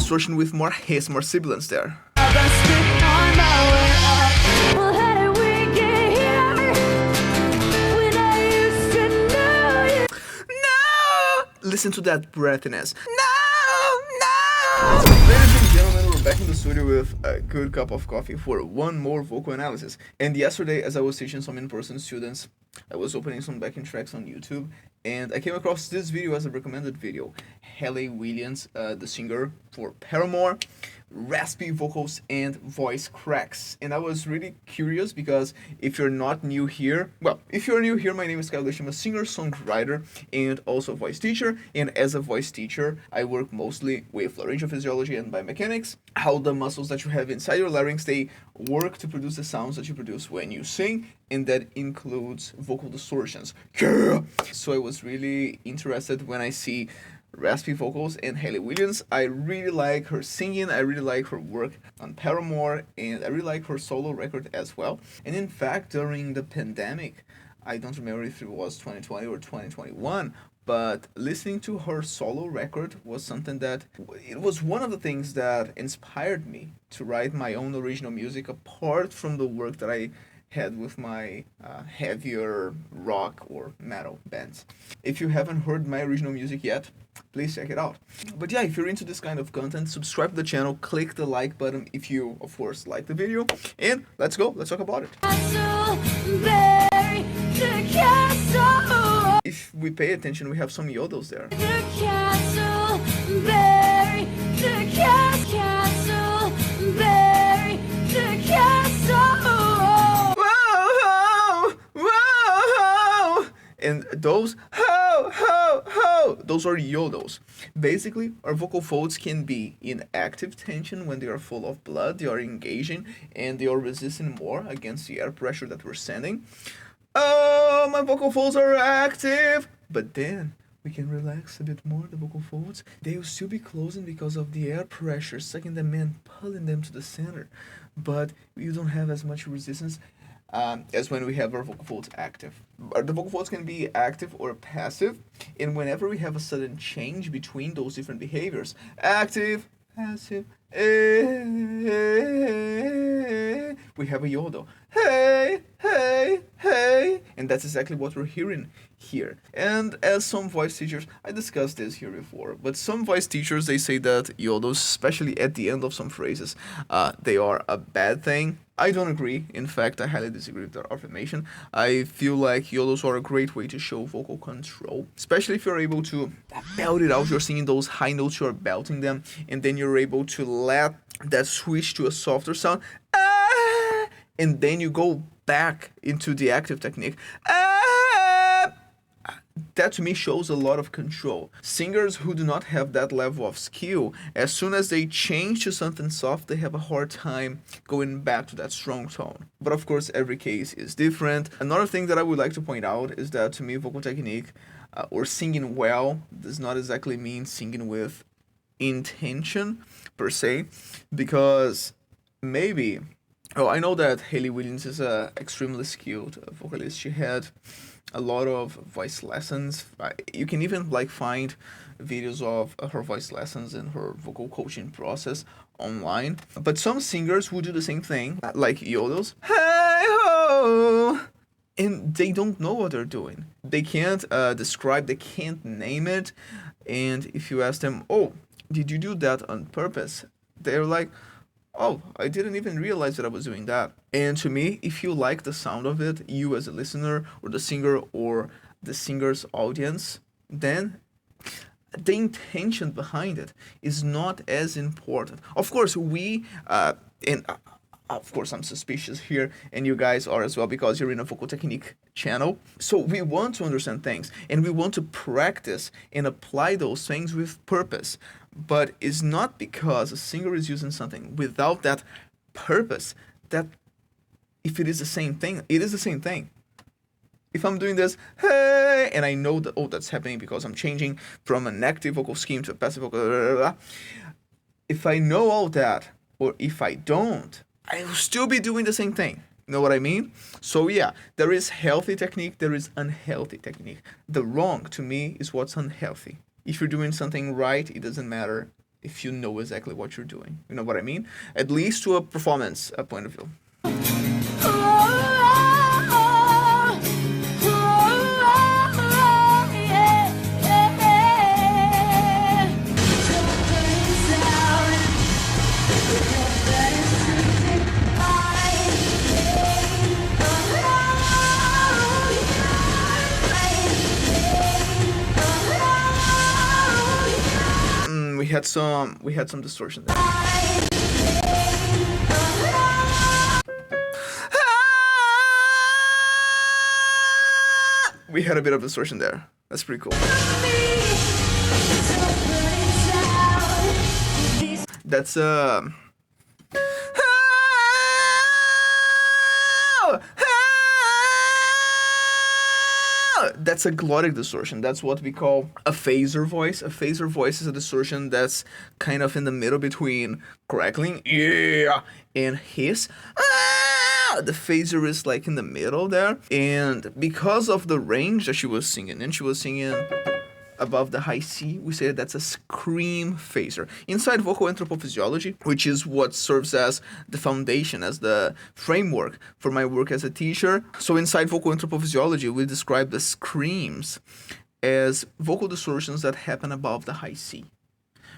distortion with more hiss, more sibilance there. Listen to that breathiness. No! Ladies and gentlemen, we're back in the studio with a good cup of coffee for one more vocal analysis. And yesterday, as I was teaching some in-person students, I was opening some backing tracks on YouTube, and I came across this video as a recommended video. Hayley Williams, the singer for Paramore, Raspy Vocals and Voice Cracks. And I was really curious because if you're not new here, well, if you're new here, my name is Caio. I'm a singer-songwriter and also a voice teacher. And as a voice teacher, I work mostly with laryngeal physiology and biomechanics, how the muscles that you have inside your larynx, they work to produce the sounds that you produce when you sing, and that includes vocal distortions. Yeah! So I was really interested when I see Raspy Vocals and Hayley Williams. I really like her singing, I really like her work on Paramore, and I really like her solo record as well. And in fact, during the pandemic, I don't remember if it was 2020 or 2021, but listening to her solo record was something that, it was one of the things that inspired me to write my own original music, apart from the work that I had with my heavier rock or metal bands. If you haven't heard my original music yet, please check it out. But yeah, if you're into this kind of content, subscribe to the channel, click the like button if you, of course, like the video, and let's go, let's talk about it. If we pay attention, we have some yodels there. And those ho ho ho, those are yodels. Basically, our vocal folds can be in active tension when they are full of blood, they are engaging, and they are resisting more against the air pressure that we're sending. Oh, my vocal folds are active! But then we can relax a bit more the vocal folds. They will still be closing because of the air pressure sucking them in, pulling them to the center. But you don't have as much resistance as when we have our vocal folds active. The vocal folds can be active or passive, and whenever we have a sudden change between those different behaviors, active, passive, we have a yodel. Hey, hey, hey, and that's exactly what we're hearing here. And as some voice teachers, I discussed this here before, but some voice teachers, they say that yodels, especially at the end of some phrases, they are a bad thing. I don't agree. In fact, I highly disagree with that affirmation. I feel like yodels are a great way to show vocal control, especially if you're able to belt it out. You're singing those high notes, you're belting them, and then you're able to let that switch to a softer sound, and then you go back into the active technique. That to me shows a lot of control. Singers who do not have that level of skill, as soon as they change to something soft, they have a hard time going back to that strong tone. But of course, every case is different. Another thing that I would like to point out is that to me, vocal technique or singing well does not exactly mean singing with intention per se, because maybe, I know that Hayley Williams is a extremely skilled vocalist. She had a lot of voice lessons. You can even find videos of her voice lessons and her vocal coaching process online. But some singers will do the same thing, like yodels, hey ho, and they don't know what they're doing. They can't describe, they can't name it. And if you ask them, oh, did you do that on purpose? They're like, oh, I didn't even realize that I was doing that. And to me, if you like the sound of it, you as a listener, or the singer, or the singer's audience, then the intention behind it is not as important. Of course, of course, I'm suspicious here, and you guys are as well, because you're in a vocal technique channel. So we want to understand things, and we want to practice and apply those things with purpose. But it's not because a singer is using something without that purpose that if it is the same thing, it is the same thing. If I'm doing this, hey, and I know that, oh, that's happening because I'm changing from an active vocal scheme to a passive vocal, blah, blah, blah. If I know all that, or if I don't, I will still be doing the same thing. You know what I mean? So yeah, there is healthy technique, there is unhealthy technique. The wrong, to me, is what's unhealthy. If you're doing something right, it doesn't matter if you know exactly what you're doing. You know what I mean? At least to a performance point of view. We had some distortion there. We had a bit of distortion there. That's pretty cool. That's that's a glottic distortion. That's what we call a phaser voice. A phaser voice is a distortion that's kind of in the middle between crackling, yeah, and hiss. The phaser is like in the middle there. And because of the range that she was singing, and she was singing above the high C, we say that's a scream phaser. Inside vocal anthropophysiology, which is what serves as the foundation, as the framework for my work as a teacher. So inside vocal anthropophysiology, we describe the screams as vocal distortions that happen above the high C.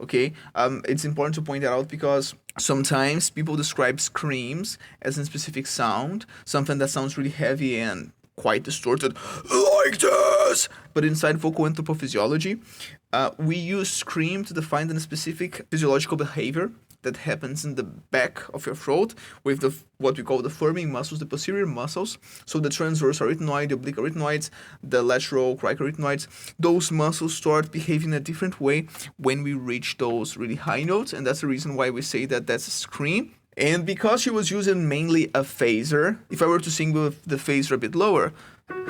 Okay, it's important to point that out because sometimes people describe screams as a specific sound, something that sounds really heavy and quite distorted, like this. But inside vocal anthropophysiology, we use scream to define a specific physiological behavior that happens in the back of your throat with the what we call the firming muscles, the posterior muscles. So the transverse arytenoid, the oblique arytenoids, the lateral cricoarytenoids, those muscles start behaving a different way when we reach those really high notes, and that's the reason why we say that that's a scream. And because she was using mainly a phaser, if I were to sing with the phaser a bit lower, oh,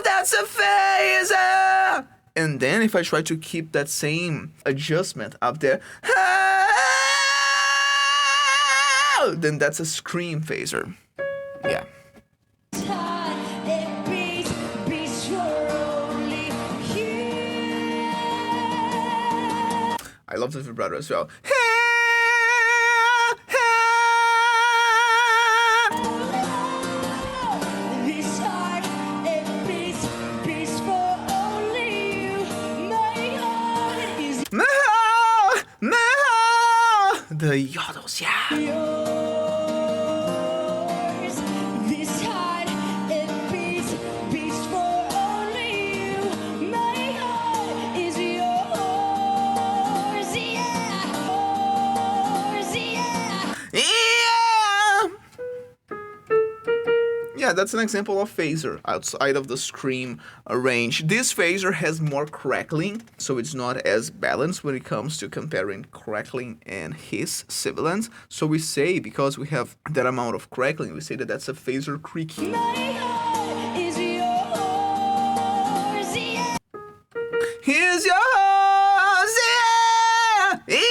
that's a phaser. And then if I try to keep that same adjustment up there, oh, then that's a scream phaser. Yeah. I love the vibrato as well. The yodels, yeah. Yeah, that's an example of phaser outside of the scream range. This phaser has more crackling, so it's not as balanced when it comes to comparing crackling and hiss sibilants. So we say, because we have that amount of crackling, we say that that's a phaser creaky. Here's yours, yeah, yeah.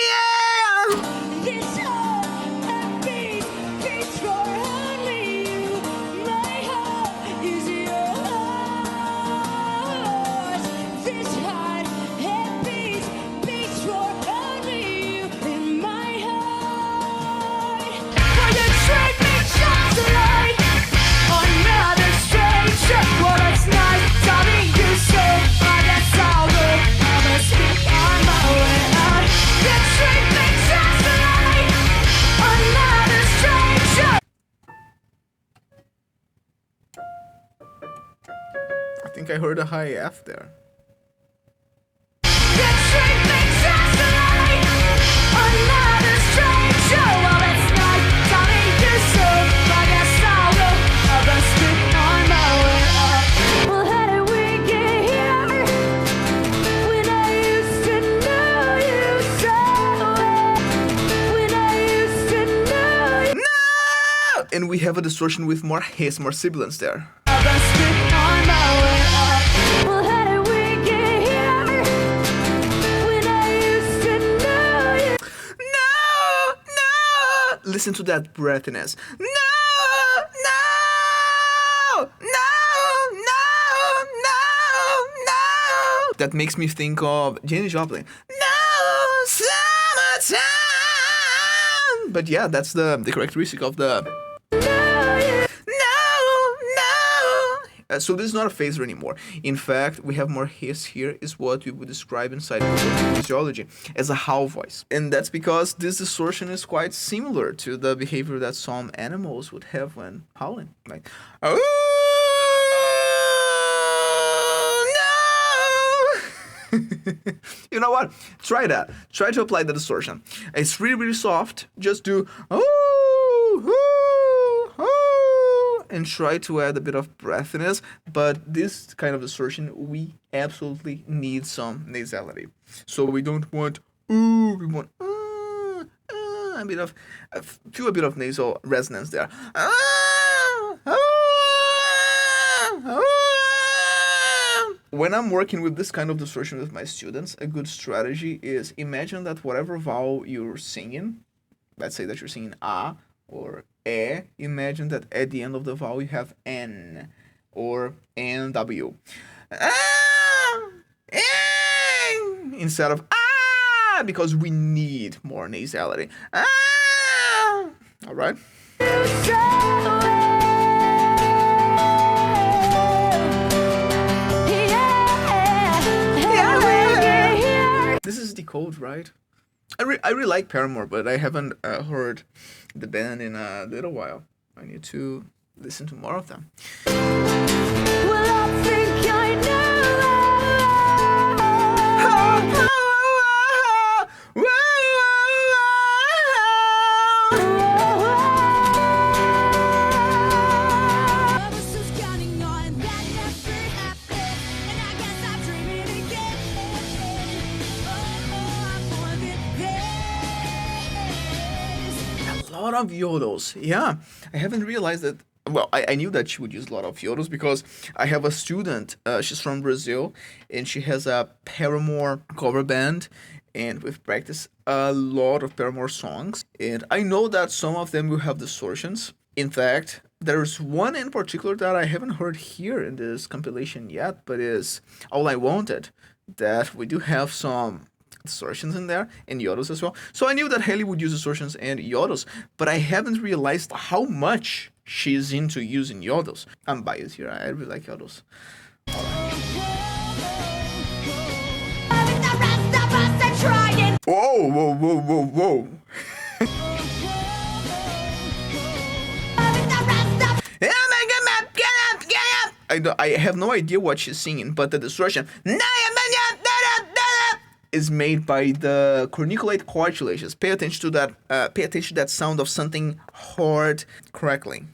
I think I heard a high F there. And we have a distortion with more hiss, more sibilants there. Listen to that breathiness. No, no, no, no, no, no. that makes me think of Janis Joplin. No summertime. But yeah, that's the characteristic of the. So this is not a phaser anymore. In fact, we have more hiss here, is what we would describe inside physiology as a howl voice. And that's because this distortion is quite similar to the behavior that some animals would have when howling. Like, oh no! You know what? Try that. Try to apply the distortion. It's really, really soft. Just do and try to add a bit of breathiness, but this kind of distortion, we absolutely need some nasality. So we don't want we want a bit of a bit of nasal resonance there. When I'm working with this kind of distortion with my students, a good strategy is imagine that whatever vowel you're singing, let's say that you're singing a or e, imagine that at the end of the vowel you have n or nw. Instead of because we need more nasality. All right. This is the code, right? I really like Paramore, but I haven't heard the band in a little while. I need to listen to more of them. Well, I think I lot of yodels. Yeah, I haven't realized that. Well, I knew that she would use a lot of yodels because I have a student, she's from Brazil, and she has a Paramore cover band, and we've practiced a lot of Paramore songs, and I know that some of them will have distortions. In fact, there's one in particular that I haven't heard here in this compilation yet, but is All I Wanted, that we do have some distortions in there, and yodels as well. So I knew that Hayley would use distortions and yodels, but I haven't realized how much she's into using yodels. I'm biased here, I really like yodels. Whoa, whoa, whoa, whoa, whoa. I have no idea what she's singing, but the distortion is made by the corniculate cartilages. Pay attention to that. Pay attention to that sound of something hard crackling.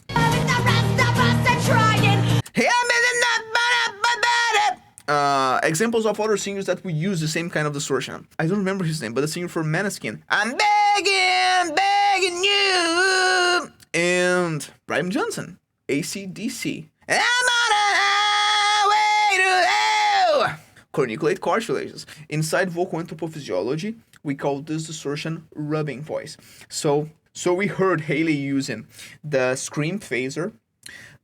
Examples of other singers that we use the same kind of distortion. I don't remember his name, but the singer for Maneskin. I'm begging you. And Brian Johnson, AC/DC. I'm on a highway to hell. Corniculate cartilages. Inside vocal anthropophysiology, we call this distortion rubbing voice. So we heard Hayley using the scream phaser,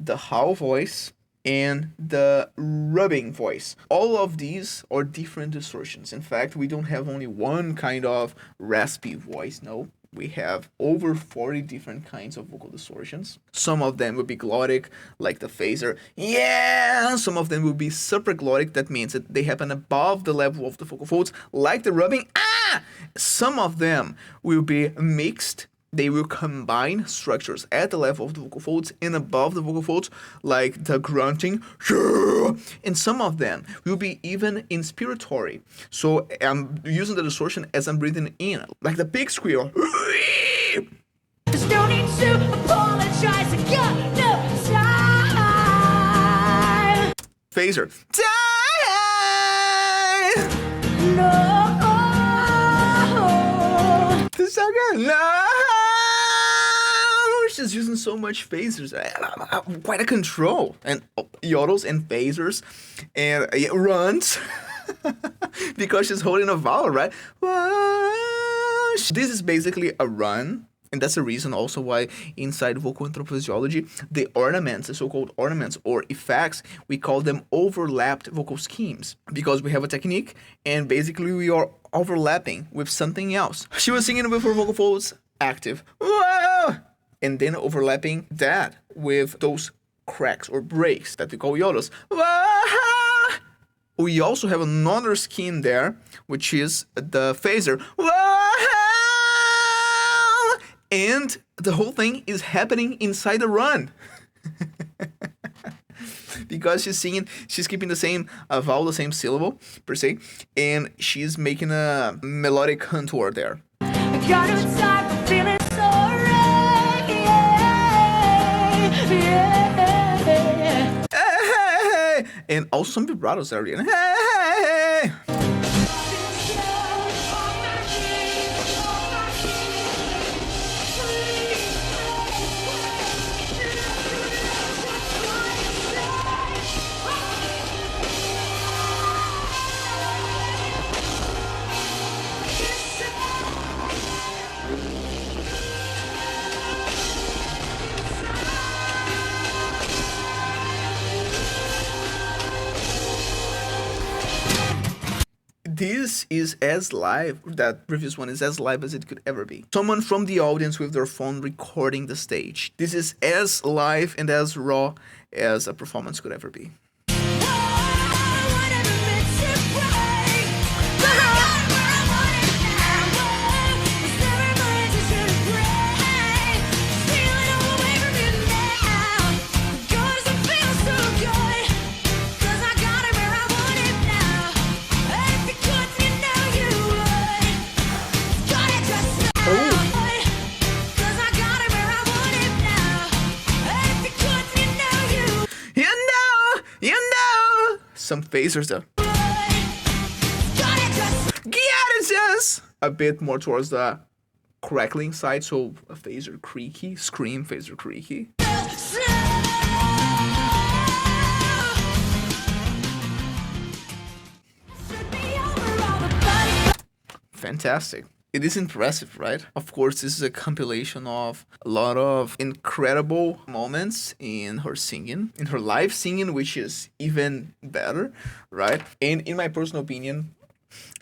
the howl voice, and the rubbing voice. All of these are different distortions. In fact, we don't have only one kind of raspy voice, no. We have over 40 different kinds of vocal distortions. Some of them will be glottic, like the phaser. Yeah! Some of them will be supraglottic, that means that they happen above the level of the vocal folds, like the rubbing. Some of them will be mixed. They will combine structures at the level of the vocal folds and above the vocal folds, like the grunting. And some of them will be even inspiratory. So I'm using the distortion as I'm breathing in, like the pig squeal. There's no need to apologize, I got no time. Phaser. Time. No. This is so good. No. She's using so much phasers, quite a control, and yodels and phasers, and runs, because she's holding a vowel, right? This is basically a run And that's the reason also why inside vocal anthropophysiology, the ornaments, the so-called ornaments or effects, we call them overlapped vocal schemes, because we have a technique and basically we are overlapping with something else. She was singing with her vocal folds active, whoa! And then overlapping that with those cracks or breaks that we call yodels. Whoa! We also have another scheme there, which is the phaser. Whoa! And the whole thing is happening inside the run. Because she's singing, she's keeping the same vowel, the same syllable, per se, and she's making a melodic contour there. I got inside, but feeling sorry, yeah. Hey, and also some vibratos there again. Hey. This is as live, that previous one is as live as it could ever be. Someone from the audience with their phone recording the stage. This is as live and as raw as a performance could ever be. Some phasers though. A bit more towards the crackling side, so a phaser creaky, scream phaser creaky. Fantastic. It is impressive, right? Of course, this is a compilation of a lot of incredible moments in her singing, in her live singing, which is even better, right? And in my personal opinion,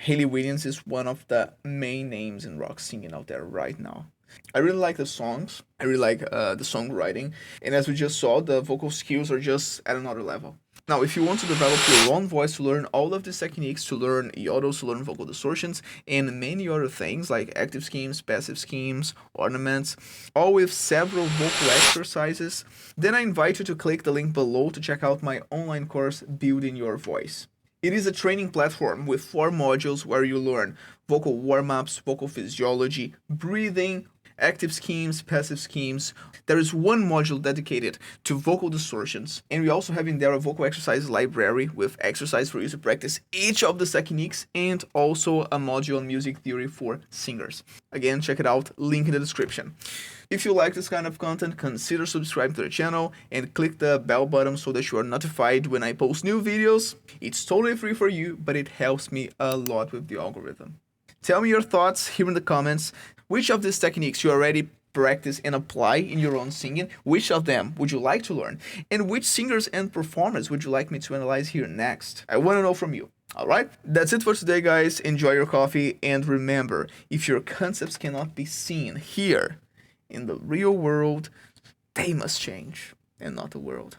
Hayley Williams is one of the main names in rock singing out there right now. I really like the songs. I really like the songwriting. And as we just saw, the vocal skills are just at another level. Now, if you want to develop your own voice, to learn all of these techniques, to learn yodels, to learn vocal distortions, and many other things like active schemes, passive schemes, ornaments, all with several vocal exercises, then I invite you to click the link below to check out my online course, Building Your Voice. It is a training platform with 4 modules where you learn vocal warm-ups, vocal physiology, breathing, active schemes, passive schemes. There is one module dedicated to vocal distortions, and we also have in there a vocal exercise library with exercise for you to practice each of the techniques, and also a module on music theory for singers. Again, check it out, link in the description. If you like this kind of content, consider subscribing to the channel and click the bell button so that you are notified when I post new videos. It's totally free for you, but it helps me a lot with the algorithm. Tell me your thoughts here in the comments. Which of these techniques you already practice and apply in your own singing? Which of them would you like to learn? And which singers and performers would you like me to analyze here next? I want to know from you. Alright, that's it for today, guys. Enjoy your coffee, and remember, if your concepts cannot be seen here in the real world, they must change, and not the world.